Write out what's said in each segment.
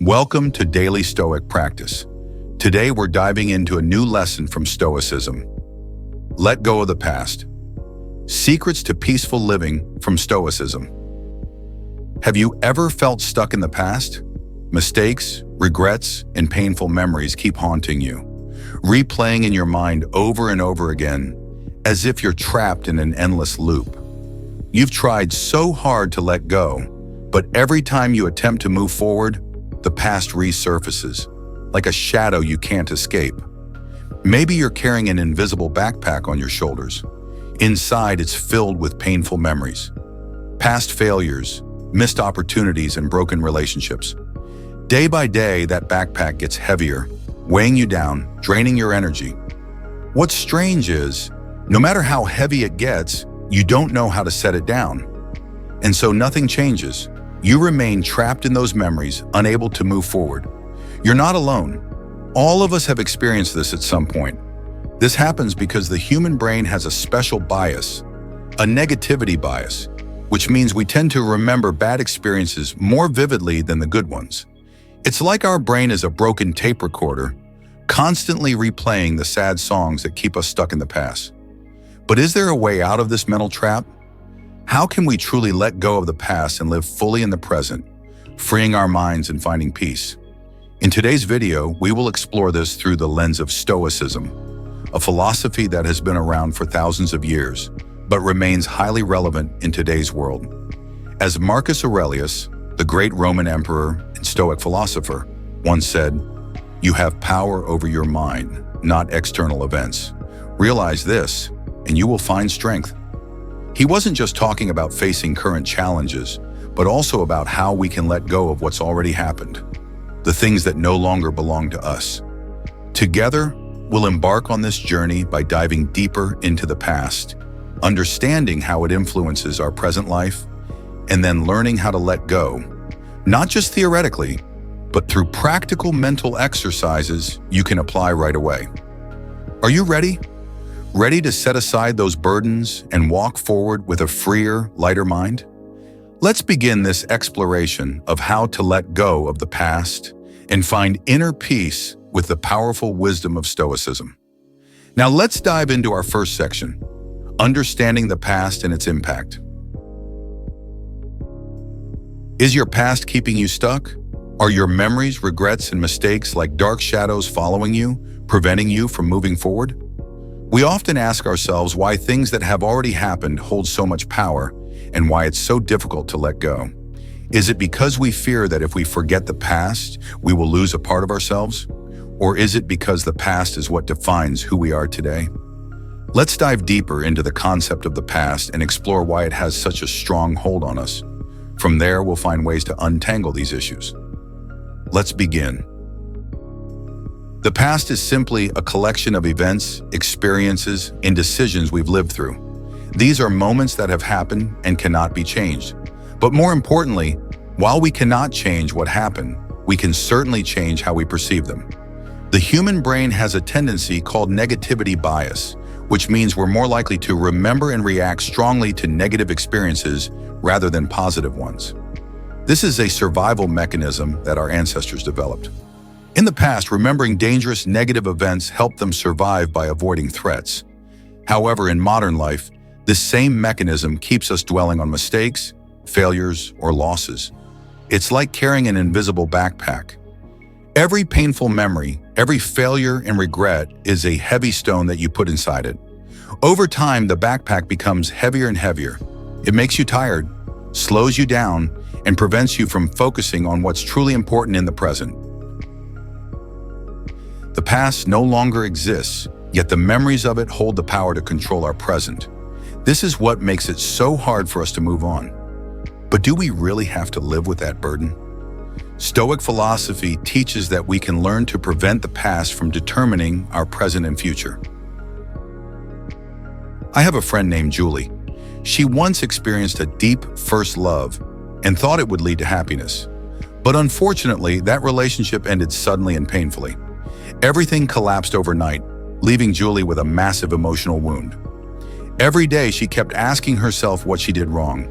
Welcome to Daily Stoic Practice. Today we're diving into a new lesson from Stoicism. Let go of the past. Secrets to peaceful living from Stoicism. Have you ever felt stuck in the past? Mistakes, regrets, and painful memories keep haunting you, replaying in your mind over and over again, as if you're trapped in an endless loop. You've tried so hard to let go, but every time you attempt to move forward, the past resurfaces, like a shadow you can't escape. Maybe you're carrying an invisible backpack on your shoulders. Inside, it's filled with painful memories, past failures, missed opportunities, and broken relationships. Day by day, that backpack gets heavier, weighing you down, draining your energy. What's strange is, no matter how heavy it gets, you don't know how to set it down. And so nothing changes. You remain trapped in those memories, unable to move forward. You're not alone. All of us have experienced this at some point. This happens because the human brain has a special bias, a negativity bias, which means we tend to remember bad experiences more vividly than the good ones. It's like our brain is a broken tape recorder, constantly replaying the sad songs that keep us stuck in the past. But is there a way out of this mental trap? How can we truly let go of the past and live fully in the present, freeing our minds and finding peace? In today's video, we will explore this through the lens of Stoicism, a philosophy that has been around for thousands of years, but remains highly relevant in today's world. As Marcus Aurelius, the great Roman emperor and Stoic philosopher, once said, "You have power over your mind, not external events. Realize this, and you will find strength." He wasn't just talking about facing current challenges, but also about how we can let go of what's already happened, the things that no longer belong to us. Together, we'll embark on this journey by diving deeper into the past, understanding how it influences our present life, and then learning how to let go, not just theoretically, but through practical mental exercises you can apply right away. Are you ready? Ready to set aside those burdens and walk forward with a freer, lighter mind? Let's begin this exploration of how to let go of the past and find inner peace with the powerful wisdom of Stoicism. Now let's dive into our first section, understanding the past and its impact. Is your past keeping you stuck? Are your memories, regrets, and mistakes like dark shadows following you, preventing you from moving forward? We often ask ourselves why things that have already happened hold so much power and why it's so difficult to let go. Is it because we fear that if we forget the past, we will lose a part of ourselves? Or is it because the past is what defines who we are today? Let's dive deeper into the concept of the past and explore why it has such a strong hold on us. From there, we'll find ways to untangle these issues. Let's begin. The past is simply a collection of events, experiences, and decisions we've lived through. These are moments that have happened and cannot be changed. But more importantly, while we cannot change what happened, we can certainly change how we perceive them. The human brain has a tendency called negativity bias, which means we're more likely to remember and react strongly to negative experiences rather than positive ones. This is a survival mechanism that our ancestors developed. In the past, remembering dangerous negative events helped them survive by avoiding threats. However, in modern life, this same mechanism keeps us dwelling on mistakes, failures, or losses. It's like carrying an invisible backpack. Every painful memory, every failure and regret is a heavy stone that you put inside it. Over time, the backpack becomes heavier and heavier. It makes you tired, slows you down, and prevents you from focusing on what's truly important in the present. The past no longer exists, yet the memories of it hold the power to control our present. This is what makes it so hard for us to move on. But do we really have to live with that burden? Stoic philosophy teaches that we can learn to prevent the past from determining our present and future. I have a friend named Julie. She once experienced a deep first love and thought it would lead to happiness. But unfortunately, that relationship ended suddenly and painfully. Everything collapsed overnight, leaving Julie with a massive emotional wound. Every day, she kept asking herself what she did wrong.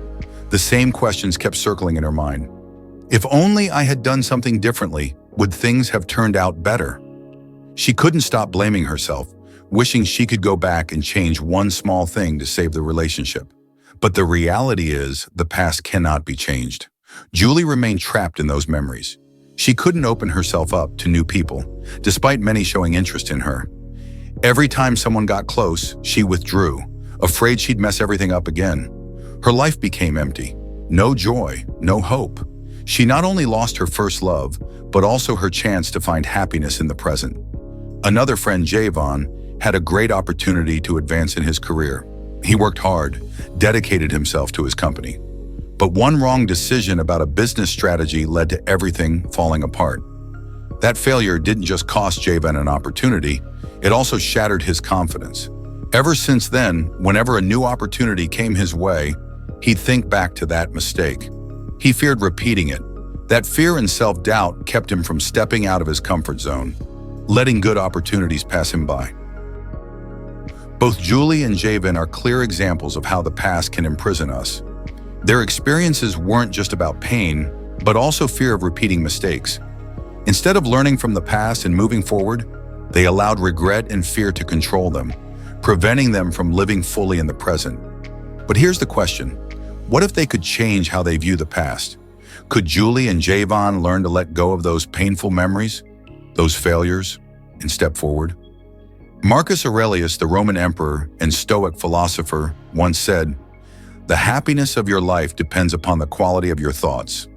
The same questions kept circling in her mind. If only I had done something differently, would things have turned out better? She couldn't stop blaming herself, wishing she could go back and change one small thing to save the relationship. But the reality is, the past cannot be changed. Julie remained trapped in those memories. She couldn't open herself up to new people, despite many showing interest in her. Every time someone got close, she withdrew, afraid she'd mess everything up again. Her life became empty. No joy, no hope. She not only lost her first love, but also her chance to find happiness in the present. Another friend, Javon, had a great opportunity to advance in his career. He worked hard, dedicated himself to his company. But one wrong decision about a business strategy led to everything falling apart. That failure didn't just cost Javon an opportunity, it also shattered his confidence. Ever since then, whenever a new opportunity came his way, he'd think back to that mistake. He feared repeating it. That fear and self-doubt kept him from stepping out of his comfort zone, letting good opportunities pass him by. Both Julie and Javon are clear examples of how the past can imprison us. Their experiences weren't just about pain, but also fear of repeating mistakes. Instead of learning from the past and moving forward, they allowed regret and fear to control them, preventing them from living fully in the present. But here's the question. What if they could change how they view the past? Could Julie and Javon learn to let go of those painful memories, those failures, and step forward? Marcus Aurelius, the Roman emperor and Stoic philosopher, once said, "The happiness of your life depends upon the quality of your thoughts."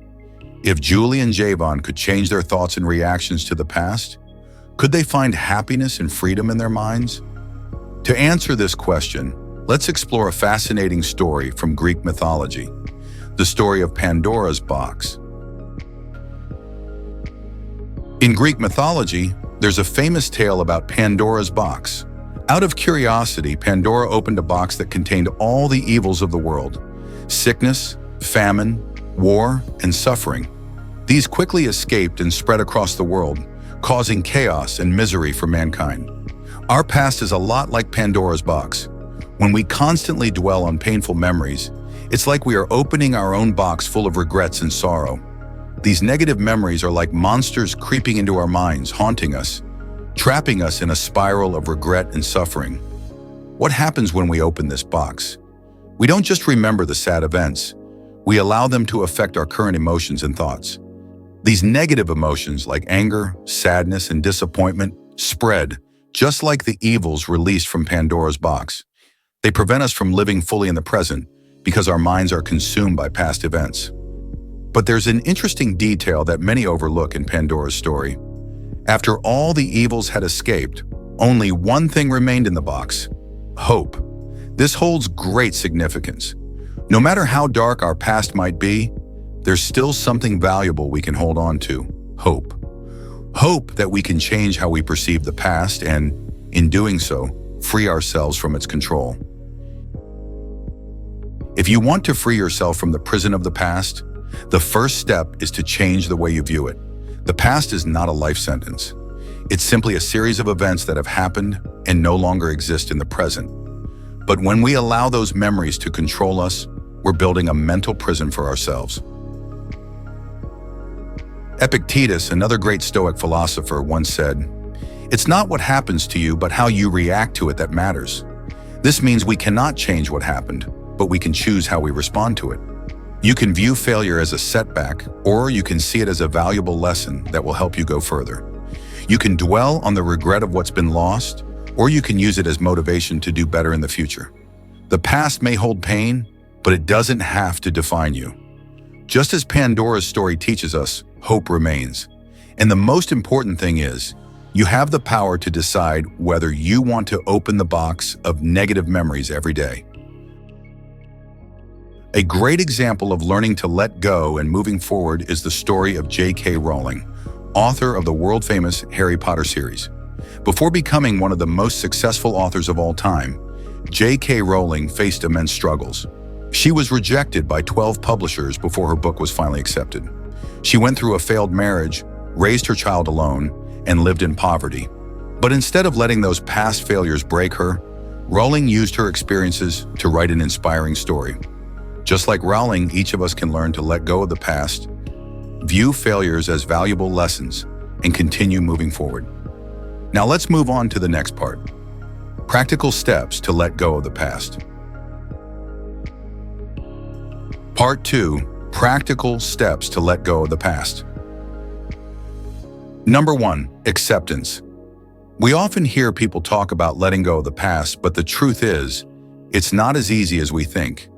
If Julie and Javon could change their thoughts and reactions to the past, could they find happiness and freedom in their minds? To answer this question, let's explore a fascinating story from Greek mythology, the story of Pandora's box. In Greek mythology, there's a famous tale about Pandora's box. Out of curiosity, Pandora opened a box that contained all the evils of the world: sickness, famine, war, and suffering. These quickly escaped and spread across the world, causing chaos and misery for mankind. Our past is a lot like Pandora's box. When we constantly dwell on painful memories, it's like we are opening our own box full of regrets and sorrow. These negative memories are like monsters creeping into our minds, haunting us, trapping us in a spiral of regret and suffering. What happens when we open this box? We don't just remember the sad events, we allow them to affect our current emotions and thoughts. These negative emotions like anger, sadness, and disappointment spread, just like the evils released from Pandora's box. They prevent us from living fully in the present because our minds are consumed by past events. But there's an interesting detail that many overlook in Pandora's story. After all the evils had escaped, only one thing remained in the box: hope. This holds great significance. No matter how dark our past might be, there's still something valuable we can hold on to: hope. Hope that we can change how we perceive the past and, in doing so, free ourselves from its control. If you want to free yourself from the prison of the past, the first step is to change the way you view it. The past is not a life sentence. It's simply a series of events that have happened and no longer exist in the present. But when we allow those memories to control us, we're building a mental prison for ourselves. Epictetus, another great Stoic philosopher, once said, "It's not what happens to you, but how you react to it that matters." This means we cannot change what happened, but we can choose how we respond to it. You can view failure as a setback, or you can see it as a valuable lesson that will help you go further. You can dwell on the regret of what's been lost, or you can use it as motivation to do better in the future. The past may hold pain, but it doesn't have to define you. Just as Pandora's story teaches us, hope remains. And the most important thing is, you have the power to decide whether you want to open the box of negative memories every day. A great example of learning to let go and moving forward is the story of J.K. Rowling, author of the world-famous Harry Potter series. Before becoming one of the most successful authors of all time, J.K. Rowling faced immense struggles. She was rejected by 12 publishers before her book was finally accepted. She went through a failed marriage, raised her child alone, and lived in poverty. But instead of letting those past failures break her, Rowling used her experiences to write an inspiring story. Just like Rowling, each of us can learn to let go of the past, view failures as valuable lessons, and continue moving forward. Now let's move on to the next part. Practical steps to let go of the past. Part 2. Practical steps to let go of the past. Number 1. Acceptance. We often hear people talk about letting go of the past, but the truth is, it's not as easy as we think.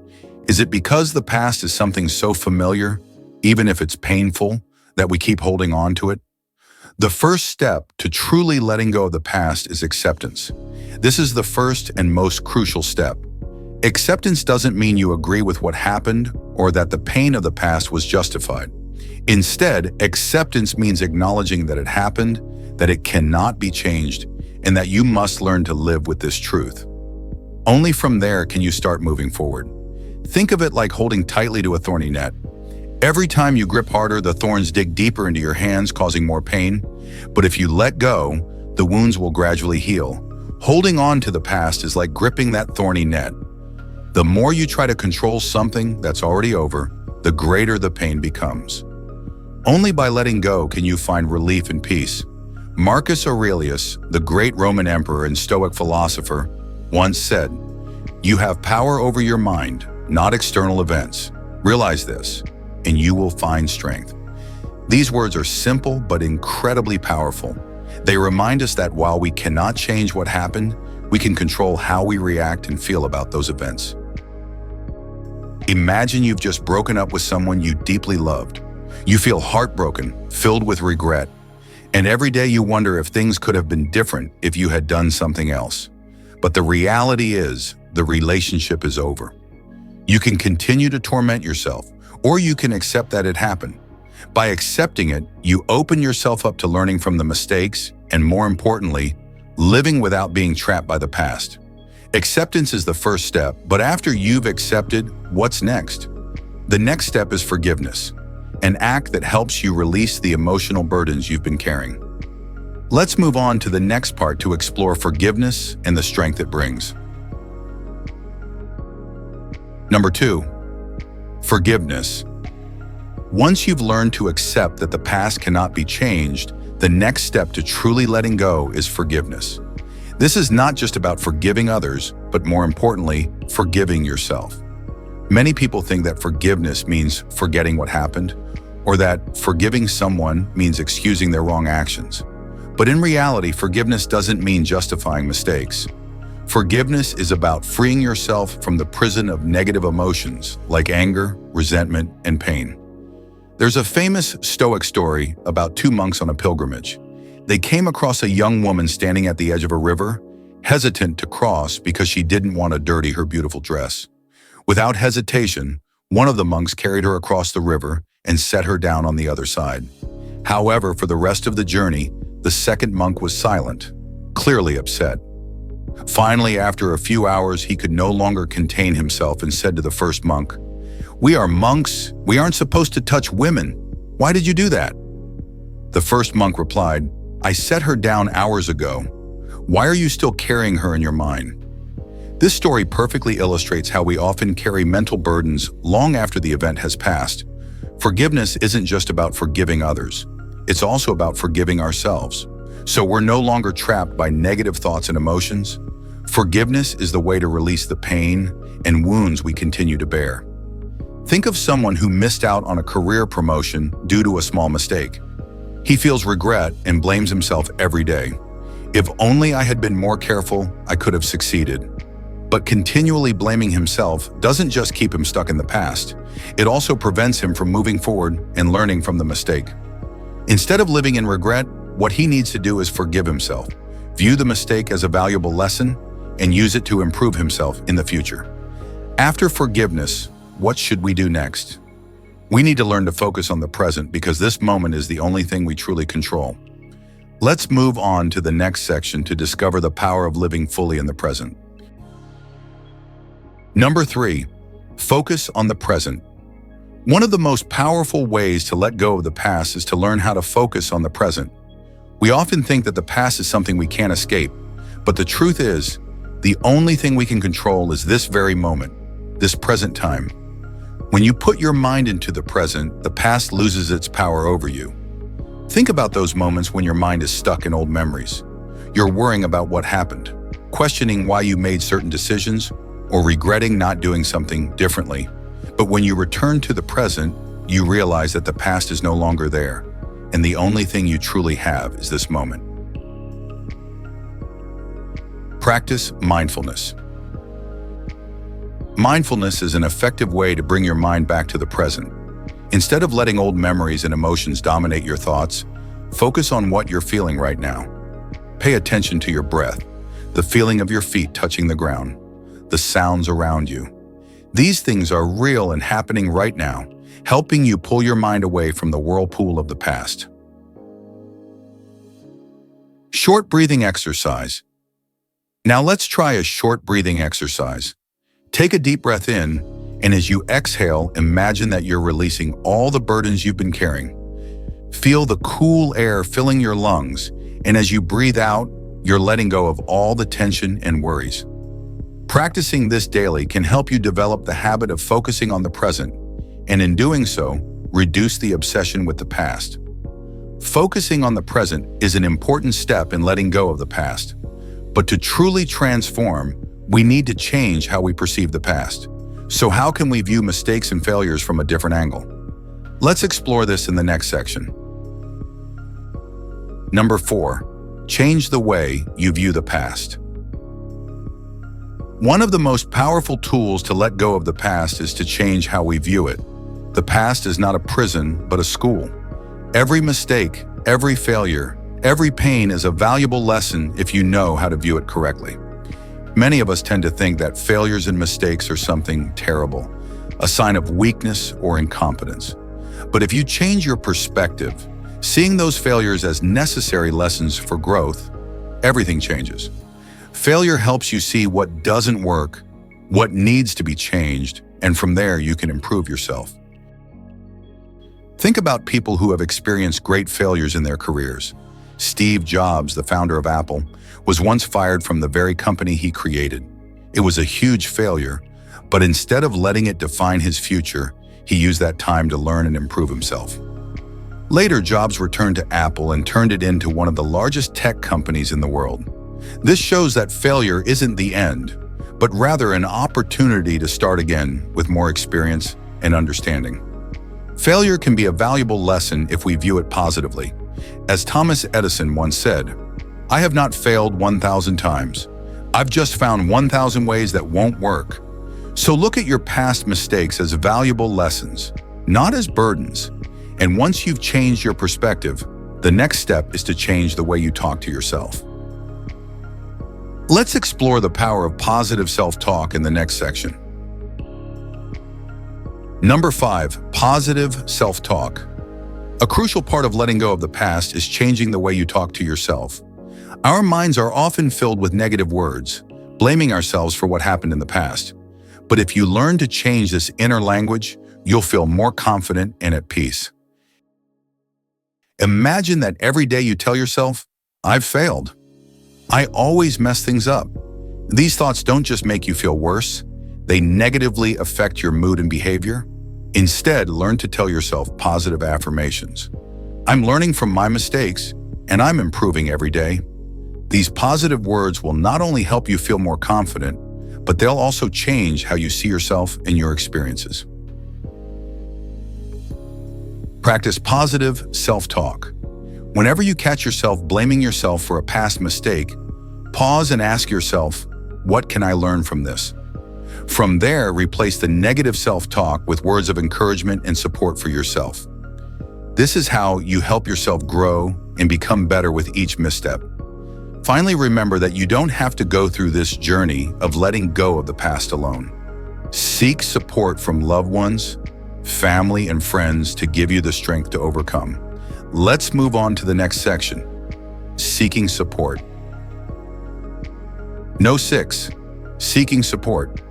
Is it because the past is something so familiar, even if it's painful, that we keep holding on to it? The first step to truly letting go of the past is acceptance. This is the first and most crucial step. Acceptance doesn't mean you agree with what happened or that the pain of the past was justified. Instead, acceptance means acknowledging that it happened, that it cannot be changed, and that you must learn to live with this truth. Only from there can you start moving forward. Think of it like holding tightly to a thorny net. Every time you grip harder, the thorns dig deeper into your hands, causing more pain. But if you let go, the wounds will gradually heal. Holding on to the past is like gripping that thorny net. The more you try to control something that's already over, the greater the pain becomes. Only by letting go can you find relief and peace. Marcus Aurelius, the great Roman emperor and Stoic philosopher, once said, "You have power over your mind, not external events. Realize this, and you will find strength." These words are simple but incredibly powerful. They remind us that while we cannot change what happened, we can control how we react and feel about those events. Imagine you've just broken up with someone you deeply loved. You feel heartbroken, filled with regret, and every day you wonder if things could have been different if you had done something else. But the reality is, the relationship is over. You can continue to torment yourself, or you can accept that it happened. By accepting it, you open yourself up to learning from the mistakes and, more importantly, living without being trapped by the past. Acceptance is the first step, but after you've accepted, what's next? The next step is forgiveness, an act that helps you release the emotional burdens you've been carrying. Let's move on to the next part to explore forgiveness and the strength it brings. Number 2. Forgiveness. Once you've learned to accept that the past cannot be changed, the next step to truly letting go is forgiveness. This is not just about forgiving others, but more importantly, forgiving yourself. Many people think that forgiveness means forgetting what happened, or that forgiving someone means excusing their wrong actions. But in reality, forgiveness doesn't mean justifying mistakes. Forgiveness is about freeing yourself from the prison of negative emotions like anger, resentment, and pain. There's a famous Stoic story about two monks on a pilgrimage. They came across a young woman standing at the edge of a river, hesitant to cross because she didn't want to dirty her beautiful dress. Without hesitation, one of the monks carried her across the river and set her down on the other side. However, for the rest of the journey, the second monk was silent, clearly upset. Finally, after a few hours, he could no longer contain himself and said to the first monk, "We are monks. We aren't supposed to touch women. Why did you do that?" The first monk replied, "I set her down hours ago. Why are you still carrying her in your mind?" This story perfectly illustrates how we often carry mental burdens long after the event has passed. Forgiveness isn't just about forgiving others. It's also about forgiving ourselves. So we're no longer trapped by negative thoughts and emotions. Forgiveness is the way to release the pain and wounds we continue to bear. Think of someone who missed out on a career promotion due to a small mistake. He feels regret and blames himself every day. "If only I had been more careful, I could have succeeded." But continually blaming himself doesn't just keep him stuck in the past. It also prevents him from moving forward and learning from the mistake. Instead of living in regret, what he needs to do is forgive himself, view the mistake as a valuable lesson, and use it to improve himself in the future. After forgiveness, what should we do next? We need to learn to focus on the present because this moment is the only thing we truly control. Let's move on to the next section to discover the power of living fully in the present. Number 3, focus on the present. One of the most powerful ways to let go of the past is to learn how to focus on the present. We often think that the past is something we can't escape, but the truth is, the only thing we can control is this very moment, this present time. When you put your mind into the present, the past loses its power over you. Think about those moments when your mind is stuck in old memories. You're worrying about what happened, questioning why you made certain decisions, or regretting not doing something differently. But when you return to the present, you realize that the past is no longer there, and the only thing you truly have is this moment. Practice mindfulness. Mindfulness is an effective way to bring your mind back to the present. Instead of letting old memories and emotions dominate your thoughts, focus on what you're feeling right now. Pay attention to your breath, the feeling of your feet touching the ground, the sounds around you. These things are real and happening right now, helping you pull your mind away from the whirlpool of the past. Short breathing exercise. Now let's try a short breathing exercise. Take a deep breath in, and as you exhale, imagine that you're releasing all the burdens you've been carrying. Feel the cool air filling your lungs, and as you breathe out, you're letting go of all the tension and worries. Practicing this daily can help you develop the habit of focusing on the present, and in doing so, reduce the obsession with the past. Focusing on the present is an important step in letting go of the past. But to truly transform, we need to change how we perceive the past. So how can we view mistakes and failures from a different angle? Let's explore this in the next section. Number 4, change the way you view the past. One of the most powerful tools to let go of the past is to change how we view it. The past is not a prison, but a school. Every mistake, every failure, every pain is a valuable lesson if you know how to view it correctly. Many of us tend to think that failures and mistakes are something terrible, a sign of weakness or incompetence. But if you change your perspective, seeing those failures as necessary lessons for growth, everything changes. Failure helps you see what doesn't work, what needs to be changed, and from there you can improve yourself. Think about people who have experienced great failures in their careers. Steve Jobs, the founder of Apple, was once fired from the very company he created. It was a huge failure, but instead of letting it define his future, he used that time to learn and improve himself. Later, Jobs returned to Apple and turned it into one of the largest tech companies in the world. This shows that failure isn't the end, but rather an opportunity to start again with more experience and understanding. Failure can be a valuable lesson if we view it positively. As Thomas Edison once said, "I have not failed 1,000 times. I've just found 1,000 ways that won't work." So look at your past mistakes as valuable lessons, not as burdens. And once you've changed your perspective, the next step is to change the way you talk to yourself. Let's explore the power of positive self-talk in the next section. Number 5, positive self-talk. A crucial part of letting go of the past is changing the way you talk to yourself. Our minds are often filled with negative words, blaming ourselves for what happened in the past. But if you learn to change this inner language, you'll feel more confident and at peace. Imagine that every day you tell yourself, "I've failed. I always mess things up." These thoughts don't just make you feel worse, they negatively affect your mood and behavior. Instead, learn to tell yourself positive affirmations. "I'm learning from my mistakes, and I'm improving every day." These positive words will not only help you feel more confident, but they'll also change how you see yourself and your experiences. Practice positive self-talk. Whenever you catch yourself blaming yourself for a past mistake, pause and ask yourself, "What can I learn from this?" From there, replace the negative self-talk with words of encouragement and support for yourself. This is how you help yourself grow and become better with each misstep. Finally, remember that you don't have to go through this journey of letting go of the past alone. Seek support from loved ones, family, and friends to give you the strength to overcome. Let's move on to the next section, seeking support. No. 6, seeking support.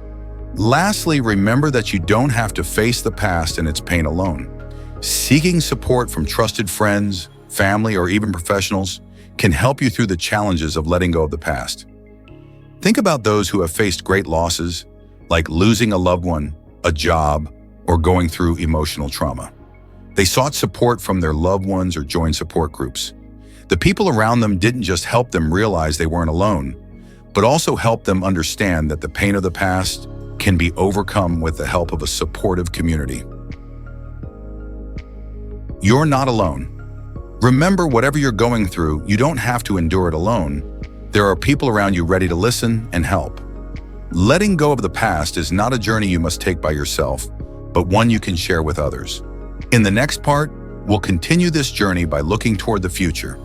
Lastly, remember that you don't have to face the past and its pain alone. Seeking support from trusted friends, family, or even professionals can help you through the challenges of letting go of the past. Think about those who have faced great losses, like losing a loved one, a job, or going through emotional trauma. They sought support from their loved ones or joined support groups. The people around them didn't just help them realize they weren't alone, but also helped them understand that the pain of the past can be overcome with the help of a supportive community. You're not alone. Remember, whatever you're going through, you don't have to endure it alone. There are people around you ready to listen and help. Letting go of the past is not a journey you must take by yourself, but one you can share with others. In the next part, we'll continue this journey by looking toward the future,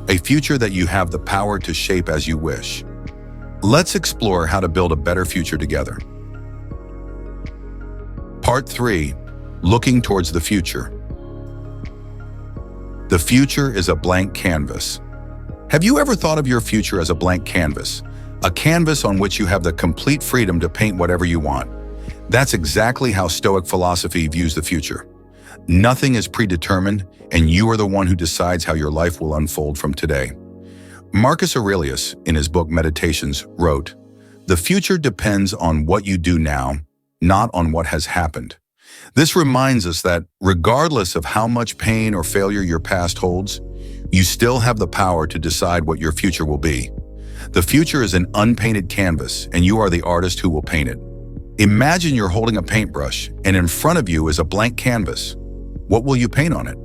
a future that you have the power to shape as you wish. Let's explore how to build a better future together. Part 3. Looking towards the future. The future is a blank canvas. Have you ever thought of your future as a blank canvas? A canvas on which you have the complete freedom to paint whatever you want. That's exactly how Stoic philosophy views the future. Nothing is predetermined, and you are the one who decides how your life will unfold from today. Marcus Aurelius, in his book Meditations, wrote, "The future depends on what you do now, not on what has happened." This reminds us that, regardless of how much pain or failure your past holds, you still have the power to decide what your future will be. The future is an unpainted canvas, and you are the artist who will paint it. Imagine you're holding a paintbrush, and in front of you is a blank canvas. What will you paint on it?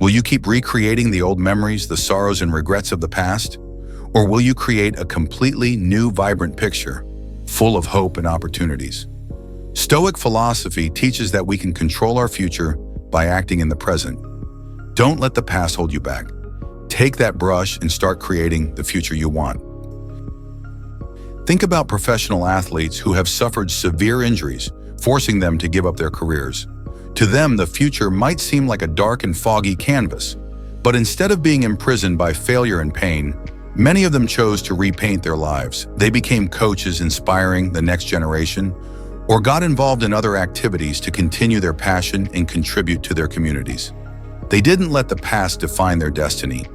Will you keep recreating the old memories, the sorrows and regrets of the past? Or will you create a completely new, vibrant picture, full of hope and opportunities? Stoic philosophy teaches that we can control our future by acting in the present. Don't let the past hold you back. Take that brush and start creating the future you want. Think about professional athletes who have suffered severe injuries, forcing them to give up their careers. To them, the future might seem like a dark and foggy canvas, but instead of being imprisoned by failure and pain, many of them chose to repaint their lives. They became coaches inspiring the next generation, or got involved in other activities to continue their passion and contribute to their communities. They didn't let the past define their destiny.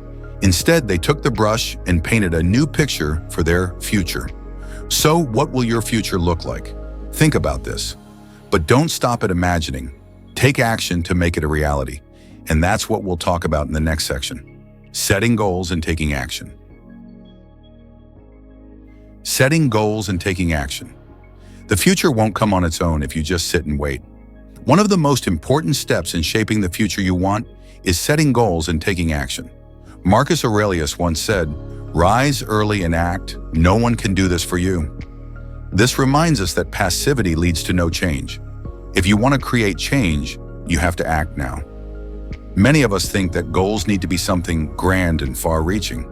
Instead, they took the brush and painted a new picture for their future. So, what will your future look like? Think about this. But don't stop at imagining. Take action to make it a reality. And that's what we'll talk about in the next section. Setting goals and taking action. Setting goals and taking action. The future won't come on its own if you just sit and wait. One of the most important steps in shaping the future you want is setting goals and taking action. Marcus Aurelius once said, "Rise early and act. No one can do this for you." This reminds us that passivity leads to no change. If you want to create change, you have to act now. Many of us think that goals need to be something grand and far-reaching.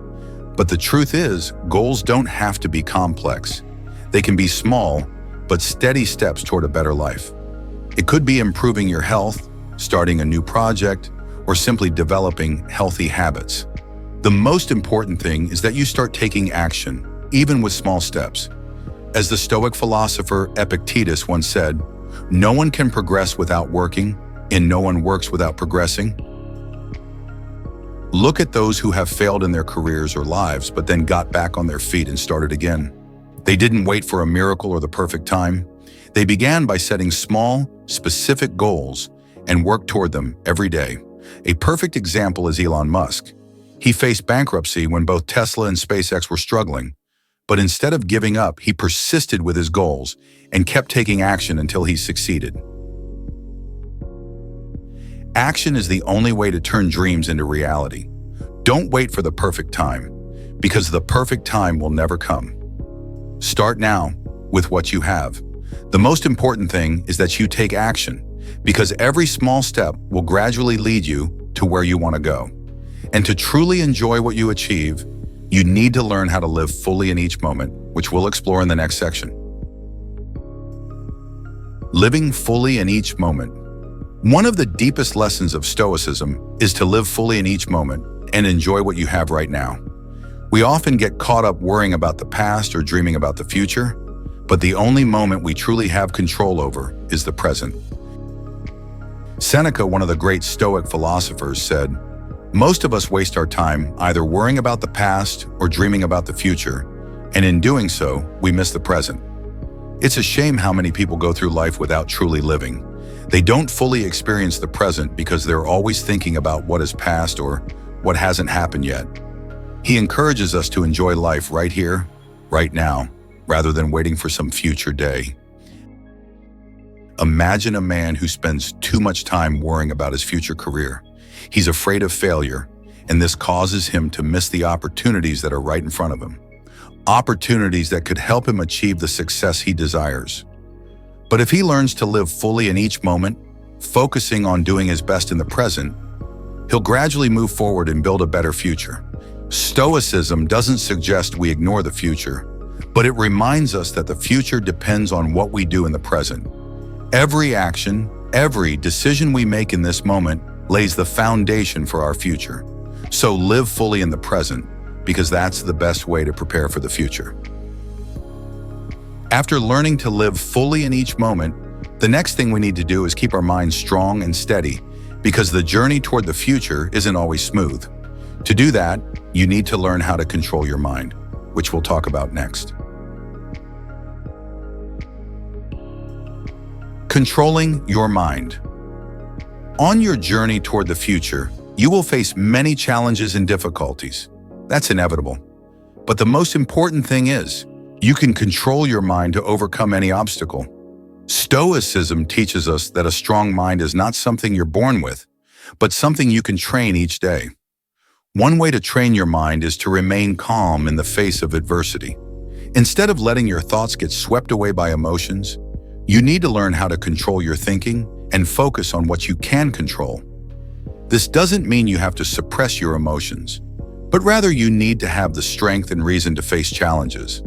But the truth is, goals don't have to be complex. They can be small, but steady steps toward a better life. It could be improving your health, starting a new project, or simply developing healthy habits. The most important thing is that you start taking action, even with small steps. As the Stoic philosopher Epictetus once said, "No one can progress without working, and no one works without progressing." Look at those who have failed in their careers or lives, but then got back on their feet and started again. They didn't wait for a miracle or the perfect time. They began by setting small, specific goals and worked toward them every day. A perfect example is Elon Musk. He faced bankruptcy when both Tesla and SpaceX were struggling. But instead of giving up, he persisted with his goals and kept taking action until he succeeded. Action is the only way to turn dreams into reality. Don't wait for the perfect time, because the perfect time will never come. Start now with what you have. The most important thing is that you take action, because every small step will gradually lead you to where you want to go. And to truly enjoy what you achieve, you need to learn how to live fully in each moment, which we'll explore in the next section. Living fully in each moment. One of the deepest lessons of Stoicism is to live fully in each moment and enjoy what you have right now. We often get caught up worrying about the past or dreaming about the future, but the only moment we truly have control over is the present. Seneca, one of the great Stoic philosophers, said, "Most of us waste our time either worrying about the past or dreaming about the future, and in doing so, we miss the present." It's a shame how many people go through life without truly living. They don't fully experience the present because they're always thinking about what is past or what hasn't happened yet. He encourages us to enjoy life right here, right now, rather than waiting for some future day. Imagine a man who spends too much time worrying about his future career. He's afraid of failure, and this causes him to miss the opportunities that are right in front of him. Opportunities that could help him achieve the success he desires. But if he learns to live fully in each moment, focusing on doing his best in the present, he'll gradually move forward and build a better future. Stoicism doesn't suggest we ignore the future, but it reminds us that the future depends on what we do in the present. Every action, every decision we make in this moment lays the foundation for our future. So live fully in the present, because that's the best way to prepare for the future. After learning to live fully in each moment, the next thing we need to do is keep our minds strong and steady, because the journey toward the future isn't always smooth. To do that, you need to learn how to control your mind, which we'll talk about next. Controlling your mind. On your journey toward the future, you will face many challenges and difficulties. That's inevitable. But the most important thing is, you can control your mind to overcome any obstacle. Stoicism teaches us that a strong mind is not something you're born with, but something you can train each day. One way to train your mind is to remain calm in the face of adversity. Instead of letting your thoughts get swept away by emotions, you need to learn how to control your thinking and focus on what you can control. This doesn't mean you have to suppress your emotions, but rather you need to have the strength and reason to face challenges.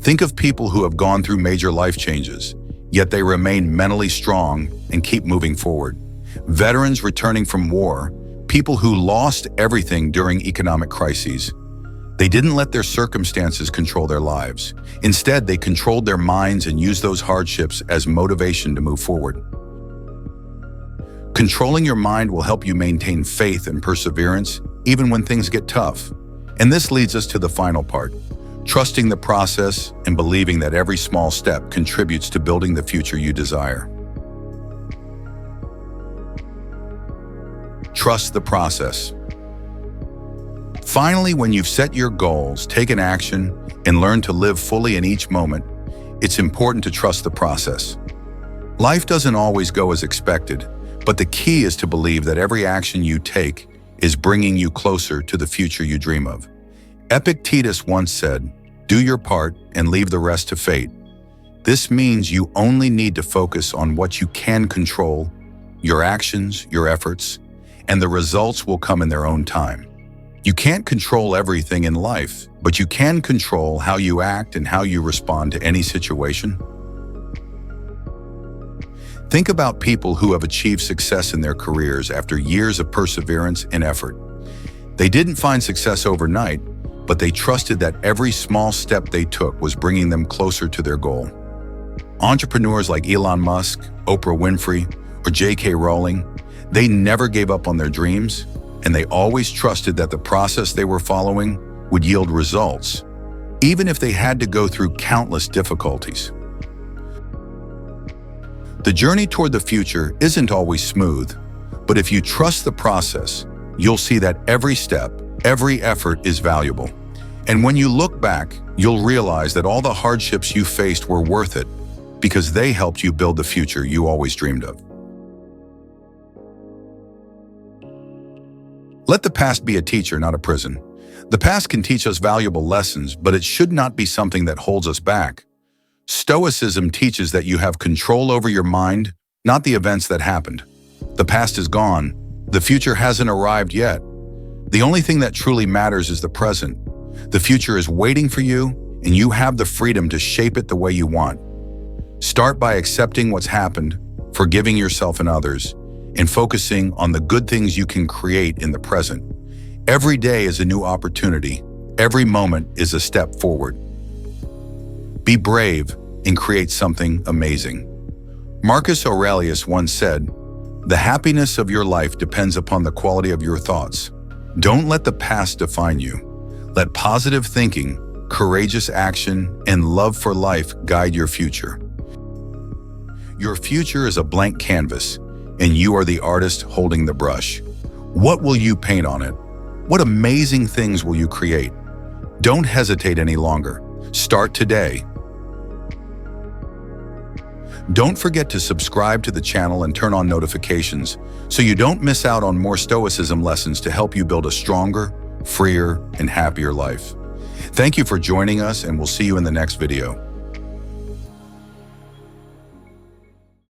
Think of people who have gone through major life changes, yet they remain mentally strong and keep moving forward. Veterans returning from war, people who lost everything during economic crises. They didn't let their circumstances control their lives. Instead, they controlled their minds and used those hardships as motivation to move forward. Controlling your mind will help you maintain faith and perseverance, even when things get tough. And this leads us to the final part, trusting the process and believing that every small step contributes to building the future you desire. Trust the process. Finally, when you've set your goals, taken action, and learned to live fully in each moment, it's important to trust the process. Life doesn't always go as expected, but the key is to believe that every action you take is bringing you closer to the future you dream of. Epictetus once said, "Do your part and leave the rest to fate." This means you only need to focus on what you can control, your actions, your efforts, and the results will come in their own time. You can't control everything in life, but you can control how you act and how you respond to any situation. Think about people who have achieved success in their careers after years of perseverance and effort. They didn't find success overnight, but they trusted that every small step they took was bringing them closer to their goal. Entrepreneurs like Elon Musk, Oprah Winfrey, or J.K. Rowling, they never gave up on their dreams, and they always trusted that the process they were following would yield results, even if they had to go through countless difficulties. The journey toward the future isn't always smooth, but if you trust the process, you'll see that every step, every effort is valuable. And when you look back, you'll realize that all the hardships you faced were worth it because they helped you build the future you always dreamed of. Let the past be a teacher, not a prison. The past can teach us valuable lessons, but it should not be something that holds us back. Stoicism teaches that you have control over your mind, not the events that happened. The past is gone. The future hasn't arrived yet. The only thing that truly matters is the present. The future is waiting for you, and you have the freedom to shape it the way you want. Start by accepting what's happened, forgiving yourself and others, and focusing on the good things you can create in the present. Every day is a new opportunity. Every moment is a step forward. Be brave and create something amazing. Marcus Aurelius once said, "The happiness of your life depends upon the quality of your thoughts." Don't let the past define you. Let positive thinking, courageous action, and love for life guide your future. Your future is a blank canvas, and you are the artist holding the brush. What will you paint on it? What amazing things will you create? Don't hesitate any longer. Start today. Don't forget to subscribe to the channel and turn on notifications so you don't miss out on more Stoicism lessons to help you build a stronger, freer, and happier life. Thank you for joining us, and we'll see you in the next video.